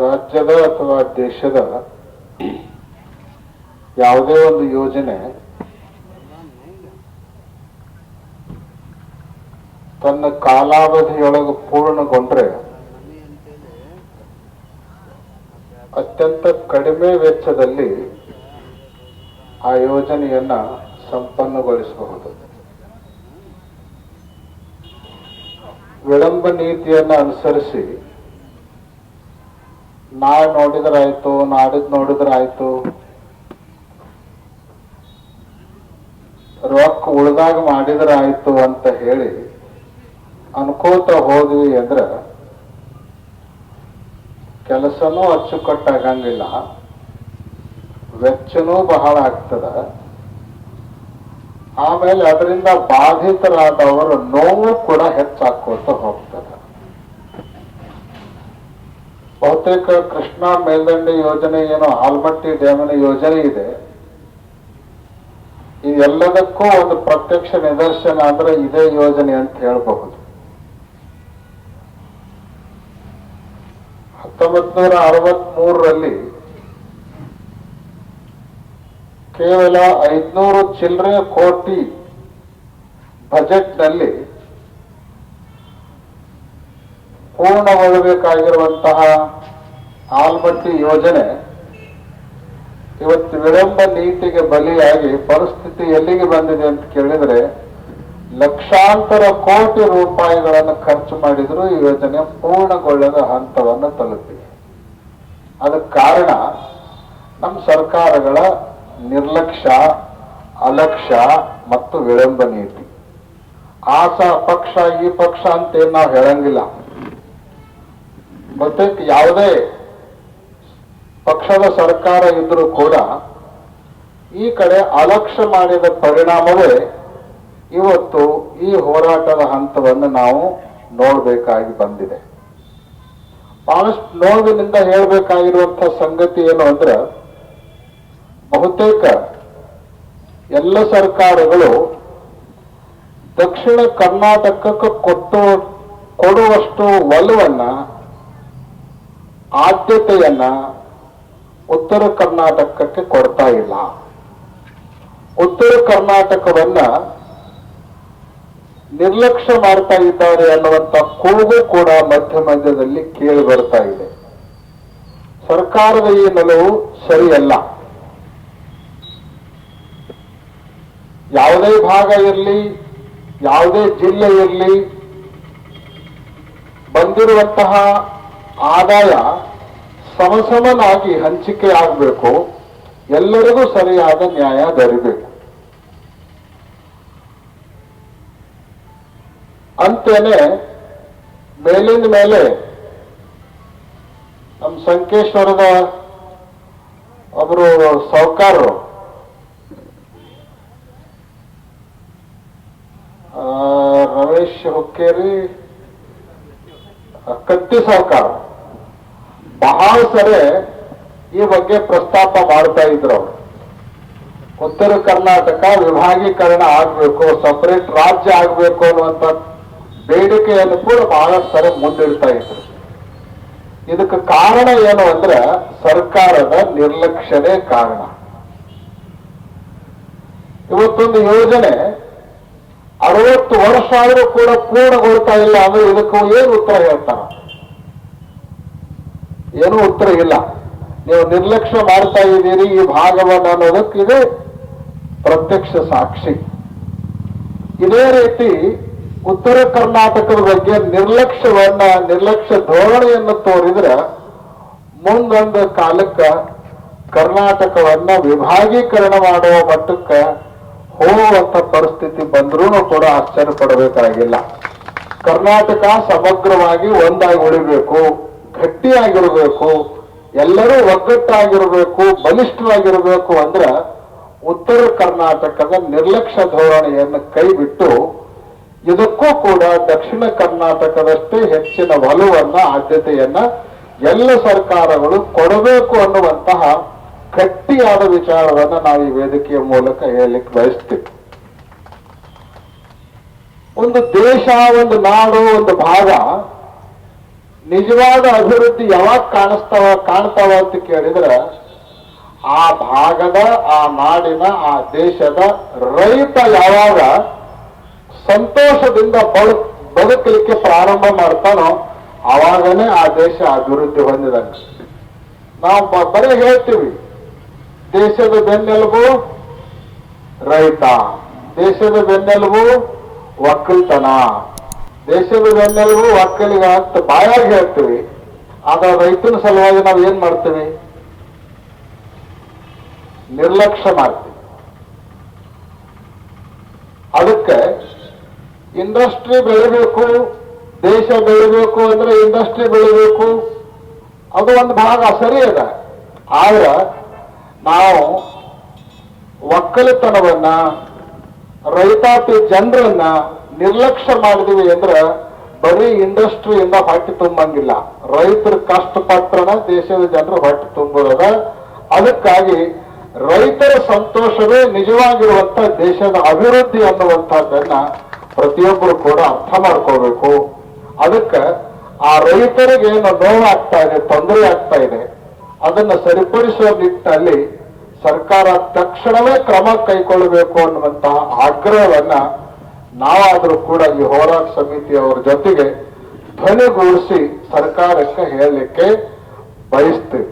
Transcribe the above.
ರಾಜ್ಯದ ಅಥವಾ ದೇಶದ ಯಾವುದೇ ಒಂದು ಯೋಜನೆ ತನ್ನ ಕಾಲಾವಧಿಯೊಳಗೆ ಪೂರ್ಣಗೊಂಡ್ರೆ ಅತ್ಯಂತ ಕಡಿಮೆ ವೆಚ್ಚದಲ್ಲಿ ಆ ಯೋಜನೆಯನ್ನ ಸಂಪನ್ನಗೊಳಿಸಬಹುದು. ವಿಳಂಬ ನೀತಿಯನ್ನ ಅನುಸರಿಸಿ ನಾಳೆ ನೋಡಿದ್ರಾಯ್ತು, ನಾಡಿದ್ದು ನೋಡಿದ್ರಾಯ್ತು, ರೊಕ್ಕ ಉಳ್ದಾಗ ಮಾಡಿದ್ರಾಯ್ತು ಅಂತ ಹೇಳಿ ಅನ್ಕೋತ ಹೋದ್ವಿ ಅಂದ್ರೆ ಕೆಲಸನೂ ಅಚ್ಚುಕಟ್ಟಾಗಂಗಿಲ್ಲ, ವೆಚ್ಚನೂ ಬಹಳ ಆಗ್ತದ. ಆಮೇಲೆ ಅದರಿಂದ ಬಾಧಿತರಾದವರ ನೋವು ಕೂಡ ಹೆಚ್ಚಾಕೋತ ಹೋಗ್ತದೆ. ಬಹುತೇಕ ಕೃಷ್ಣಾ ಮೇಲ್ದಂಡೆ ಯೋಜನೆ, ಏನೋ ಆಲ್ಮಟ್ಟಿ ಡ್ಯಾಮಿನ ಯೋಜನೆ ಇದೆ, ಇದೆಲ್ಲದಕ್ಕೂ ಒಂದು ಪ್ರತ್ಯಕ್ಷ ನಿದರ್ಶನ ಅಂದ್ರೆ ಇದೇ ಯೋಜನೆ ಅಂತ ಹೇಳಬಹುದು. 1963ರಲ್ಲಿ ಕೇವಲ 500 ಚಿಲ್ಲರೆ ಕೋಟಿ ಬಜೆಟ್ನಲ್ಲಿ ಪೂರ್ಣಗೊಳ್ಳಬೇಕಾಗಿರುವಂತಹ ಆಲ್ಮಟ್ಟಿ ಯೋಜನೆ ಇವತ್ತು ವಿಳಂಬ ನೀತಿಗೆ ಬಲಿಯಾಗಿ ಪರಿಸ್ಥಿತಿ ಎಲ್ಲಿಗೆ ಬಂದಿದೆ ಅಂತ ಕೇಳಿದ್ರೆ ಲಕ್ಷಾಂತರ ಕೋಟಿ ರೂಪಾಯಿಗಳನ್ನು ಖರ್ಚು ಮಾಡಿದ್ರು ಈ ಯೋಜನೆ ಪೂರ್ಣಗೊಳ್ಳದ ಹಂತವನ್ನು ತಲುಪಿದೆ. ಅದಕ್ಕೆ ಕಾರಣ ನಮ್ಮ ಸರ್ಕಾರಗಳ ನಿರ್ಲಕ್ಷ್ಯ, ಅಲಕ್ಷ್ಯ ಮತ್ತು ವಿಳಂಬ ನೀತಿ. ಪಕ್ಷ ಈ ಪಕ್ಷ ಅಂತೇನು ನಾವು ಹೇಳಂಗಿಲ್ಲ. ಮತ್ತೆ ಯಾವುದೇ ಪಕ್ಷದ ಸರ್ಕಾರ ಇದ್ರೂ ಕೂಡ ಈ ಕಡೆ ಅಲಕ್ಷ್ಯ ಮಾಡಿದ ಪರಿಣಾಮವೇ ಇವತ್ತು ಈ ಹೋರಾಟದ ಹಂತವನ್ನು ನಾವು ನೋಡಬೇಕಾಗಿ ಬಂದಿದೆ. ಬಹಳಷ್ಟು ನೋವಿನಿಂದ ಹೇಳಬೇಕಾಗಿರುವಂತಹ ಸಂಗತಿ ಏನು ಅಂದ್ರೆ, ಬಹುತೇಕ ಎಲ್ಲ ಸರ್ಕಾರಗಳು ದಕ್ಷಿಣ ಕರ್ನಾಟಕಕ್ಕೆ ಕೊಡುವಷ್ಟು ಒಲವನ್ನ, ಆದ್ಯತೆಯನ್ನ ಉತ್ತರ ಕರ್ನಾಟಕಕ್ಕೆ ಕೊಡ್ತಾ ಇಲ್ಲ. ಉತ್ತರ ಕರ್ನಾಟಕವನ್ನ ನಿರ್ಲಕ್ಷ್ಯ ಮಾಡ್ತಾ ಇದ್ದಾರೆ ಅನ್ನುವಂತ ಕೂಗು ಕೂಡ ಮಧ್ಯ ಮಧ್ಯದಲ್ಲಿ ಕೇಳಿ ಬರ್ತಾ ಇದೆ. ಸರ್ಕಾರದ ಈ ನಿಲುವು ಸರಿಯಲ್ಲ. ಯಾವುದೇ ಭಾಗ ಇರಲಿ, ಯಾವುದೇ ಜಿಲ್ಲೆ ಇರಲಿ, ಬಂದಿರುವಂತಹ ಆದಾಯ ಸಮಸಮನಾಗಿ ಹಂಚಿಕೆ ಆಗಬೇಕು, ಎಲ್ಲರಿಗೂ ಸರಿಯಾದ ನ್ಯಾಯ ದೊರೆಯಬೇಕು. ಅಂತೇನೆ ಮೇಲಿಂದ ಮೇಲೆ ನಮ್ಮ ಸಂಕೇಶ್ವರದ ಒಬ್ಬರು ಸಾಹುಕಾರರು ರಮೇಶ್ ಹುಕ್ಕೇರಿ ಕತ್ತಿ ಸಾಹುಕಾರ ಬಹಳ ಸರಿ ಈ ಬಗ್ಗೆ ಪ್ರಸ್ತಾಪ ಮಾಡ್ತಾ ಇದ್ರು. ಅವರು ಉತ್ತರ ಕರ್ನಾಟಕ ವಿಭಾಗೀಕರಣ ಆಗಬೇಕು, ಸಪರೇಟ್ ರಾಜ್ಯ ಆಗಬೇಕು ಅನ್ನುವಂಥ ಬೇಡಿಕೆಯನ್ನು ಕೂಡ ಬಹಳ ಸರಿ ಮುಂದಿಡ್ತಾ ಇದ್ರು. ಇದಕ್ಕೆ ಕಾರಣ ಏನು ಅಂದ್ರೆ ಸರ್ಕಾರದ ನಿರ್ಲಕ್ಷ್ಯನೇ ಕಾರಣ. ಇವತ್ತೊಂದು ಯೋಜನೆ 60 ವರ್ಷ ಆದರೂ ಕೂಡ ಪೂರ್ಣಗೊಳ್ತಾ ಇಲ್ಲ ಅಂದ್ರೆ ಇದಕ್ಕೆ ಏನು ಉತ್ತರ ಹೇಳ್ತಾರ? ಏನೂ ಉತ್ತರ ಇಲ್ಲ. ನೀವು ನಿರ್ಲಕ್ಷ್ಯ ಮಾಡ್ತಾ ಇದ್ದೀರಿ ಈ ಭಾಗವನ್ನು ಅನ್ನೋದಕ್ಕೆ ಇದು ಪ್ರತ್ಯಕ್ಷ ಸಾಕ್ಷಿ. ಇದೇ ರೀತಿ ಉತ್ತರ ಕರ್ನಾಟಕದ ಬಗ್ಗೆ ನಿರ್ಲಕ್ಷ್ಯ ಧೋರಣೆಯನ್ನು ತೋರಿದ್ರೆ ಮುಂದೊಂದು ಕಾಲಕ್ಕೆ ಕರ್ನಾಟಕವನ್ನ ವಿಭಾಗೀಕರಣ ಮಾಡುವ ಮಟ್ಟಕ್ಕೆ ಹೋಗುವಂತ ಪರಿಸ್ಥಿತಿ ಬಂದ್ರೂ ಕೂಡ ಆಶ್ಚರ್ಯ ಪಡಬೇಕಾಗಿಲ್ಲ. ಕರ್ನಾಟಕ ಸಮಗ್ರವಾಗಿ ಒಂದಾಗಿ ಉಳಿಬೇಕು, ಗಟ್ಟಿಯಾಗಿರಬೇಕು, ಎಲ್ಲರೂ ಒಗ್ಗಟ್ಟಾಗಿರಬೇಕು, ಬಲಿಷ್ಠವಾಗಿರಬೇಕು ಅಂದ್ರೆ ಉತ್ತರ ಕರ್ನಾಟಕದ ನಿರ್ಲಕ್ಷ್ಯ ಧೋರಣೆಯನ್ನು ಕೈಬಿಟ್ಟು ಇದಕ್ಕೂ ಕೂಡ ದಕ್ಷಿಣ ಕರ್ನಾಟಕದಷ್ಟೇ ಹೆಚ್ಚಿನ ಒಲವನ್ನ, ಆದ್ಯತೆಯನ್ನ ಎಲ್ಲ ಸರ್ಕಾರಗಳು ಕೊಡಬೇಕು ಅನ್ನುವಂತಹ ಗಟ್ಟಿಯಾದ ವಿಚಾರವನ್ನ ನಾವು ಈ ವೇದಿಕೆಯ ಮೂಲಕ ಹೇಳಲಿಕ್ಕೆ ಬಯಸ್ತೀವಿ. ಒಂದು ದೇಶ, ಒಂದು ನಾಡು, ಒಂದು ಭಾಗ ನಿಜವಾದ ಅಭಿವೃದ್ಧಿ ಯಾವಾಗ ಕಾಣ್ತಾವ ಅಂತ ಕೇಳಿದ್ರೆ ಆ ಭಾಗದ, ಆ ನಾಡಿನ, ಆ ದೇಶದ ರೈತ ಯಾವಾಗ ಸಂತೋಷದಿಂದ ಬದುಕಲಿಕ್ಕೆ ಪ್ರಾರಂಭ ಮಾಡ್ತಾನೋ ಆವಾಗನೇ ಆ ದೇಶ ಅಭಿವೃದ್ಧಿ ಹೊಂದಿದಂಗೆ. ನಾವು ಬರೀ ಹೇಳ್ತೀವಿ ದೇಶದ ಬೆನ್ನೆಲುಬು ರೈತ, ದೇಶದ ಬೆನ್ನೆಲುಬು ಒಕ್ಕಲ್ತನ, ದೇಶದ ಬೆನ್ನೆಲುಬು ಒಕ್ಕಲಿಗ ಅಂತ ಬಾಯಾಗಿ ಹೇಳ್ತೀವಿ. ಆದ್ರೆ ರೈತನ ಸಲುವಾಗಿ ನಾವು ಏನ್ ಮಾಡ್ತೀವಿ? ನಿರ್ಲಕ್ಷ್ಯ ಮಾಡ್ತೀವಿ. ಅದಕ್ಕೆ ಇಂಡಸ್ಟ್ರಿ ಬೆಳಿಬೇಕು, ದೇಶ ಬೆಳಿಬೇಕು ಅಂದ್ರೆ ಇಂಡಸ್ಟ್ರಿ ಬೆಳಿಬೇಕು, ಅದು ಒಂದು ಭಾಗ ಸರಿ ಇದೆ. ಆದ್ರೆ ನಾವು ಒಕ್ಕಲಿತನವನ್ನ, ರೈತಾಪಿ ಜನರನ್ನ ನಿರ್ಲಕ್ಷ್ಯ ಮಾಡಿದೀವಿ ಅಂದ್ರೆ ಬರೀ ಇಂಡಸ್ಟ್ರಿಯಿಂದ ಹೊಟ್ಟೆ ತುಂಬಂಗಿಲ್ಲ. ರೈತರು ಕಷ್ಟಪಟ್ಟನ ದೇಶದ ಜನರು ಹೊಟ್ಟೆ ತುಂಬೋದ. ಅದಕ್ಕಾಗಿ ರೈತರ ಸಂತೋಷವೇ ನಿಜವಾಗಿರುವಂತ ದೇಶದ ಅಭಿವೃದ್ಧಿ ಅನ್ನುವಂಥದ್ದನ್ನ ಪ್ರತಿಯೊಬ್ಬರು ಕೂಡ ಅರ್ಥ ಮಾಡ್ಕೋಬೇಕು. ಅದಕ್ಕೆ ಆ ರೈತರಿಗೆ ಏನು ನೋವಾಗ್ತಾ ಇದೆ, ತೊಂದರೆ ಆಗ್ತಾ ಇದೆ, ಅದನ್ನ ಸರಿಪಡಿಸುವ ನಿಟ್ಟಿನಲ್ಲಿ ಸರ್ಕಾರ ತಕ್ಷಣವೇ ಕ್ರಮ ಕೈಗೊಳ್ಳಬೇಕು ಅನ್ನುವಂತಹ ಆಗ್ರಹವನ್ನ ನಾವಾದರೂ ಕೂಡ ಈ ಹೋರಾಟ ಸಮಿತಿಯವರ ಜೊತೆಗೆ ಧ್ವನಿಗೂಡಿಸಿ ಸರ್ಕಾರಕ್ಕೆ ಹೇಳಲಿಕ್ಕೆ ಬಯಸ್ತೀವಿ.